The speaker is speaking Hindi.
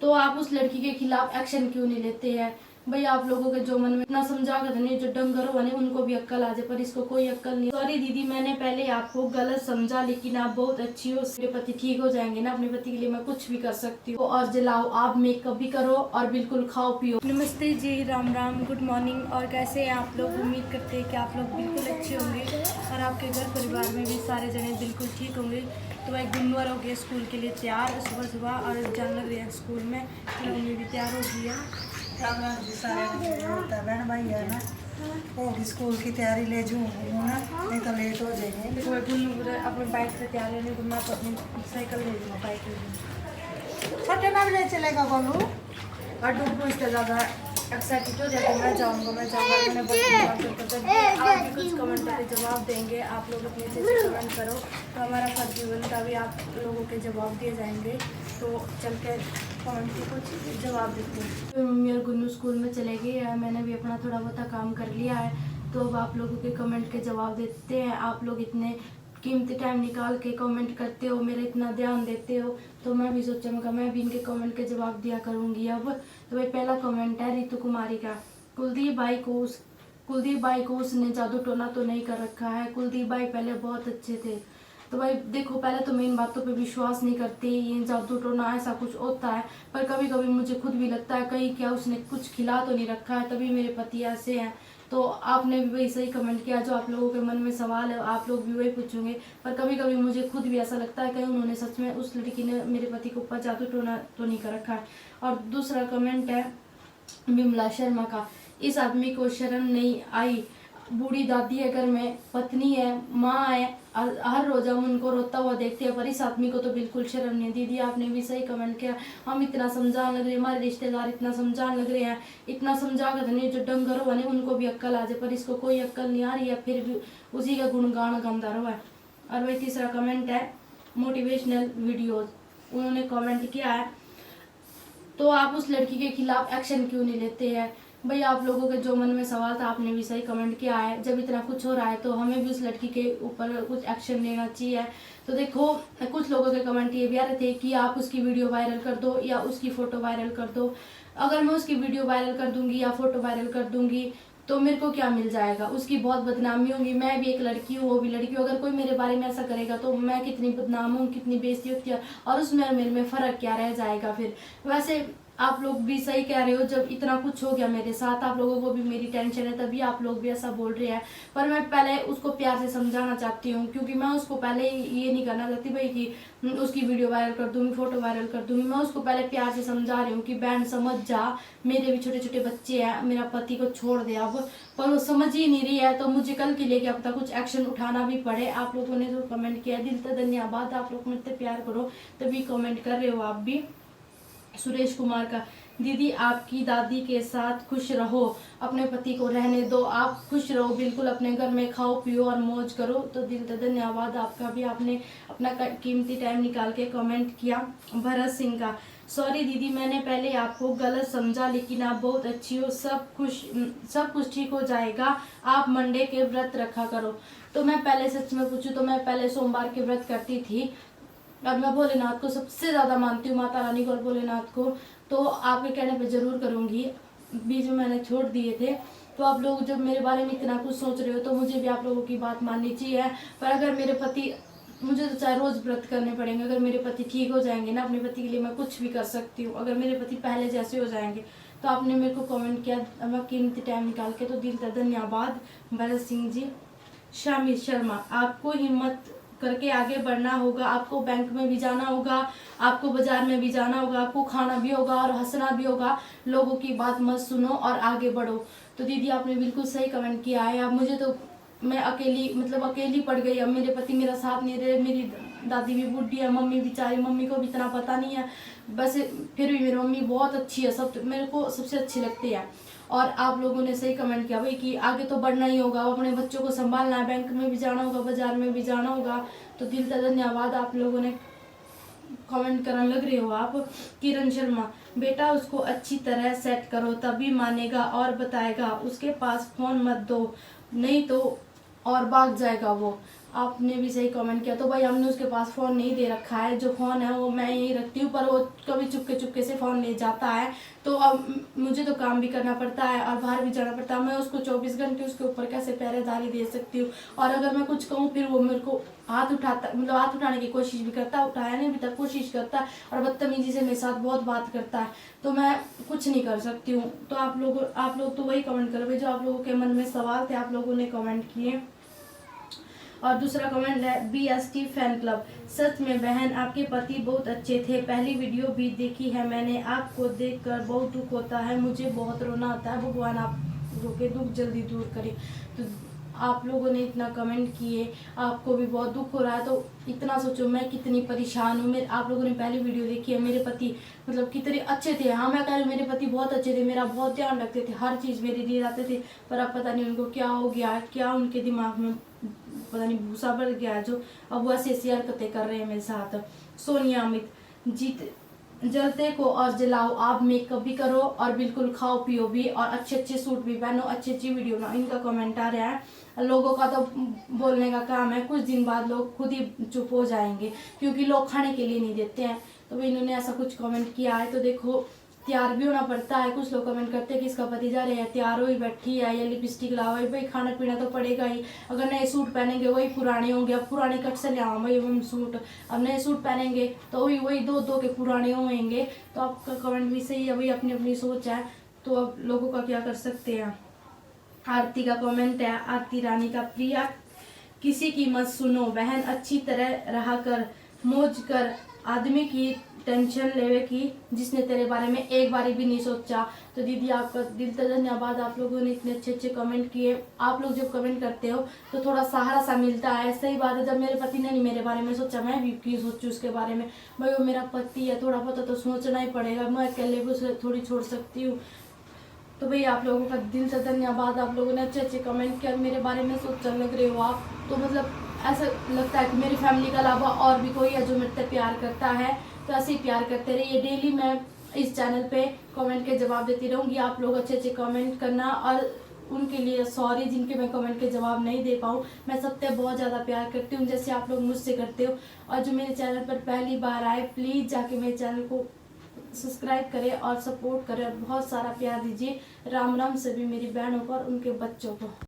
तो आप उस लड़की के खिलाफ एक्शन क्यों नहीं लेते हैं? भाई आप लोगों के जो मन में इतना समझा कर नहीं, जो डंगरों बने उनको भी अक्ल आ जाए, पर इसको कोई अक्ल नहीं। सॉरी दीदी, मैंने पहले आपको गलत समझा, लेकिन आप बहुत अच्छी हो, मेरे पति ठीक हो जाएंगे ना, अपने पति के लिए मैं कुछ भी कर सकती हूँ। और जलाओ, आप मेकअप भी करो और बिल्कुल खाओ पियो। नमस्ते जी, राम राम, गुड मॉर्निंग। और कैसे हैं आप लोग? उम्मीद करते हैं कि आप लोग बिल्कुल अच्छे होंगे और आपके घर परिवार में भी सारे जने बिल्कुल ठीक होंगे। तो एक गुन्नवर हो गए स्कूल के लिए तैयार सुबह सुबह, और जाने लग रहे हैं स्कूल में। मम्मी भी तैयार हो गई है। राम राम जी सारे होता है बहन भाई है ना। होगी स्कूल की तैयारी ले जाऊँगी ना, नहीं तो लेट हो जाएंगे। देखो मैं गुन्नू अपने बाइक से तैयार है, नहीं तो मैं अपनी साइकिल ले लूँगा, बाइक ले लूँगा। छोटे ना भी ले चलेगा बोलू। और डूबू इससे ज़्यादा एक्साइटेड हो जाएगा, मैं जाऊँगा मैंने आप भी कुछ कमेंट करके जवाब देंगे। आप लोग अपने से कमेंट करो तो हमारा फर्ज बनता भी आप लोगों के जवाब दिए जाएंगे। तो चल के कमेंट के कुछ जवाब देते हैं। तो मम्मी और गुन्नू स्कूल में चले गए हैं, मैंने भी अपना थोड़ा बहुत काम कर लिया है। तो अब आप लोगों के कमेंट के जवाब देते हैं। आप लोग इतने कीमती टाइम निकाल के कमेंट करते हो, मेरा इतना ध्यान देते हो, तो मैं भी सोचा मैं भी इनके कमेंट के जवाब दिया करूँगी अब। तो भाई पहला कमेंट है रितु कुमारी का। कुलदीप भाई को उसने जादू टोना तो नहीं कर रखा है। कुलदीप भाई पहले बहुत अच्छे थे। तो भाई देखो, पहले तो मैं इन बातों पे विश्वास नहीं करती, ये जादू टोना ऐसा कुछ होता है, पर कभी कभी मुझे खुद भी लगता है कहीं क्या उसने कुछ खिला तो नहीं रखा है, तभी मेरे पति ऐसे हैं। तो आपने भी वही सही कमेंट किया, जो आप लोगों के मन में सवाल है आप लोग भी वही पूछोगे। पर कभी कभी मुझे खुद भी ऐसा लगता है कहीं उन्होंने सच में, उस लड़की ने मेरे पति के ऊपर जादू टोना तो नहीं कर रखा है। और दूसरा कमेंट है बिमला शर्मा का। इस आदमी को शर्म नहीं आई, बूढ़ी दादी है घर में, पत्नी है, माँ है, हर रोज हम उनको रोता हुआ देखते हैं, पर इस आदमी को तो बिल्कुल शर्म नहीं। दीदी आपने भी सही कमेंट किया, हम इतना समझाने लग रहे हैं, हमारे रिश्तेदार इतना समझाने लग रहे हैं, इतना समझा कर नहीं, जो डंगर बने उनको भी अक्ल आ जाए, पर इसको कोई अक्ल नहीं आ रही है, फिर भी उसी का गुणगान गाता रहा है। और वही तीसरा कमेंट है मोटिवेशनल वीडियोज, उन्होंने कमेंट किया है, तो आप उस लड़की के खिलाफ एक्शन क्यों नहीं लेते हैं? भाई आप लोगों के जो मन में सवाल था आपने भी सही कमेंट किया है, जब इतना कुछ हो रहा है तो हमें भी उस लड़की के ऊपर कुछ एक्शन लेना चाहिए। तो देखो, कुछ लोगों के कमेंट ये भी आ रहे थे कि आप उसकी वीडियो वायरल कर दो या उसकी फ़ोटो वायरल कर दो। अगर मैं उसकी वीडियो वायरल कर दूंगी या फोटो वायरल कर दूंगी तो मेरे को क्या मिल जाएगा? उसकी बहुत बदनामी होगी। मैं भी एक लड़की हूँ, वो भी लड़की हूँ, अगर कोई मेरे बारे में ऐसा करेगा तो मैं कितनी बदनाम हूँ, कितनी बेइज्जती होती है, और उसमें और मेरे में फ़र्क क्या रह जाएगा फिर? वैसे आप लोग भी सही कह रहे हो, जब इतना कुछ हो गया मेरे साथ, आप लोगों को भी मेरी टेंशन है, तभी आप लोग भी ऐसा बोल रहे हैं। पर मैं पहले उसको प्यार से समझाना चाहती हूँ, क्योंकि मैं उसको पहले ये नहीं करना चाहती भाई कि उसकी वीडियो वायरल कर दूंगी, फोटो वायरल कर दूंगी। मैं उसको पहले प्यार से समझा रही हूँ कि बहन समझ जा, मेरे भी छोटे छोटे बच्चे हैं, मेरा पति को छोड़ दे अब। पर वो समझ ही नहीं रही है, तो मुझे कल के लिए क्या पता कुछ एक्शन उठाना भी पड़े। आप लोगों ने जो कमेंट किया दिल से धन्यवाद, आप लोग मुझसे प्यार करो तभी कमेंट कर रहे हो आप भी। सुरेश कुमार का, दीदी आपकी दादी के साथ खुश रहो, अपने पति को रहने दो, आप खुश रहो बिल्कुल, अपने घर में खाओ पियो और मौज करो। तो दिल से धन्यवाद आपका भी, आपने अपना कीमती टाइम निकाल के कमेंट किया। भरत सिंह का, सॉरी दीदी मैंने पहले आपको गलत समझा, लेकिन आप बहुत अच्छी हो, सब कुछ ठीक हो जाएगा, आप मंडे के व्रत रखा करो। तो मैं पहले सच में पूछूं तो मैं पहले सोमवार के व्रत करती थी, और मैं भोलेनाथ को सबसे ज़्यादा मानती हूँ, माता रानी को और भोलेनाथ को। तो आपके कहने पे ज़रूर करूँगी, बीच में मैंने छोड़ दिए थे। तो आप लोग जब मेरे बारे में इतना कुछ सोच रहे हो तो मुझे भी आप लोगों की बात माननी चाहिए। पर अगर मेरे पति, मुझे तो चाहे रोज़ व्रत करने पड़ेंगे, अगर मेरे पति ठीक हो जाएंगे ना, अपने पति के लिए मैं कुछ भी कर सकती हूँ। अगर मेरे पति पहले जैसे हो जाएंगे, तो आपने मेरे को कमेंट किया मैं कीमती टाइम निकाल के, तो दिल से धन्यवाद भरत सिंह जी। शामिर शर्मा, आपको हिम्मत करके आगे बढ़ना होगा, आपको बैंक में भी जाना होगा, आपको बाजार में भी जाना होगा, आपको खाना भी होगा और हंसना भी होगा, लोगों की बात मत सुनो और आगे बढ़ो। तो दीदी आपने बिल्कुल सही कमेंट किया है। अब मुझे तो, मैं अकेली पड़ गई, अब मेरे पति मेरा साथ नहीं रहे, मेरी दादी भी बूढ़ी है, मम्मी बेचारी, मम्मी को भी इतना पता नहीं है, बस फिर भी मेरी मम्मी बहुत अच्छी है, सब मेरे को सबसे अच्छी लगती है। और आप लोगों ने सही कमेंट किया भाई कि आगे तो बढ़ना ही होगा, अपने बच्चों को संभालना है, बैंक में भी जाना होगा, बाजार में भी जाना होगा। तो दिल से धन्यवाद, आप लोगों ने कमेंट करने लग रहे हो आप। किरण शर्मा, बेटा उसको अच्छी तरह सेट करो तभी मानेगा और बताएगा, उसके पास फोन मत दो नहीं तो और भाग जाएगा वो। आपने भी सही कमेंट किया। तो भाई हमने उसके पास फ़ोन नहीं दे रखा है, जो फ़ोन है वो मैं यहीं रखती हूँ, पर वो कभी चुपके चुपके से फ़ोन ले जाता है। तो अब मुझे तो काम भी करना पड़ता है और बाहर भी जाना पड़ता है, मैं उसको 24 घंटे उसके ऊपर कैसे पहरेदारी दे सकती हूँ। और अगर मैं कुछ कहूँ फिर वो मेरे को हाथ उठाता, मतलब हाथ उठाने की कोशिश भी करता है, उठाया नहीं अभी तक, कोशिश करता है और बदतमीजी से मेरे साथ बहुत बात करता है। तो मैं कुछ नहीं कर सकती हूँ। तो आप लोग तो वही कमेंट करो भाई, जो आप लोगों के मन में सवाल थे आप लोगों ने कमेंट किए। और दूसरा कमेंट है BST फैन क्लब, सच में बहन आपके पति बहुत अच्छे थे, पहली वीडियो भी देखी है मैंने, आपको देखकर बहुत दुख होता है, मुझे बहुत रोना आता है, भगवान आप लोगों के दुख जल्दी दूर करे। तो आप लोगों ने इतना कमेंट किए, आपको भी बहुत दुख हो रहा है, तो इतना सोचो मैं कितनी परेशान हूँ। आप लोगों ने पहली वीडियो देखी है, मेरे पति मतलब कितने अच्छे थे। हाँ मैं कह रही हूँ मेरे पति बहुत अच्छे थे, मेरा बहुत ध्यान रखते थे, हर चीज़ मेरे लिए लाते थे। पर अब पता नहीं उनको क्या हो गया, क्या उनके दिमाग में पता नहीं भूसा बढ़ गया है, जो अब वो ऐसी हरकतें कर रहे हैं मेरे साथ। सोनिया अमित, जीत जलते को और जलाओ, आप मेकअप भी करो और बिल्कुल खाओ पियो भी और अच्छे अच्छे सूट भी पहनो, अच्छी अच्छी वीडियो बनाओ। इनका कमेंट आ रहा है। लोगों का तो बोलने का काम है, कुछ दिन बाद लोग खुद ही चुप हो जाएंगे क्योंकि लोग खाने के लिए नहीं देते हैं। तो भाई इन्होंने ऐसा कुछ कमेंट किया है, तो देखो तैयार भी होना पड़ता है। कुछ लोग कमेंट करते हैं कि इसका पति जा रहे हैं तैयार हो ही बैठी है, या लिपस्टिक लाओ, भाई खाना पीना तो पड़ेगा ही। अगर नए सूट पहनेंगे वही पुराने होंगे, अब पुराने कट से ले आओ भाई हम सूट, अब नए सूट पहनेंगे तो वही दो दो के पुराने होंगे। तो आपका कमेंट भी सही है, भाई अपनी अपनी सोच है, तो अब लोगों का क्या कर सकते हैं। आरती का कमेंट है, आरती रानी का, प्रिया किसी की मत सुनो बहन, अच्छी तरह रहा कर, मौज कर, आदमी की टेंशन लेवे की जिसने तेरे बारे में एक बारी भी नहीं सोचा। तो दीदी आपका दिल से धन्यवाद, आप लोगों ने इतने अच्छे अच्छे कमेंट किए। आप लोग जब कमेंट करते हो तो थोड़ा सहारा सा मिलता है। सही बात है, जब मेरे पति ने नहीं मेरे बारे में सोचा, मैं भी क्यों सोचूं उसके बारे में। भाई वो मेरा पति है, थोड़ा बहुत तो सोचना ही पड़ेगा, मैं अकेले भी उसे थोड़ी छोड़ सकती हूँ। तो भाई आप लोगों का दिल से धन्यवाद, आप लोगों ने अच्छे अच्छे कमेंट किया, मेरे बारे में सोचने लग रहे हो आप। तो मतलब ऐसा लगता है कि मेरी फैमिली के अलावा और भी कोई है जो मेरे से प्यार करता है। तो ऐसे ही प्यार करते रहिए, डेली मैं इस चैनल पे कमेंट के जवाब देती रहूँगी। आप लोग अच्छे अच्छे कमेंट करना, और उनके लिए सॉरी जिनके मैं कमेंट के जवाब नहीं दे पाऊँ। मैं सबसे बहुत ज़्यादा प्यार करती हूँ जैसे आप लोग मुझसे करते हो। और जो मेरे चैनल पर पहली बार आए, प्लीज़ जाके मेरे चैनल को सब्सक्राइब करें और सपोर्ट करें और बहुत सारा प्यार दीजिए। राम राम सभी मेरी बहनों को और उनके बच्चों को।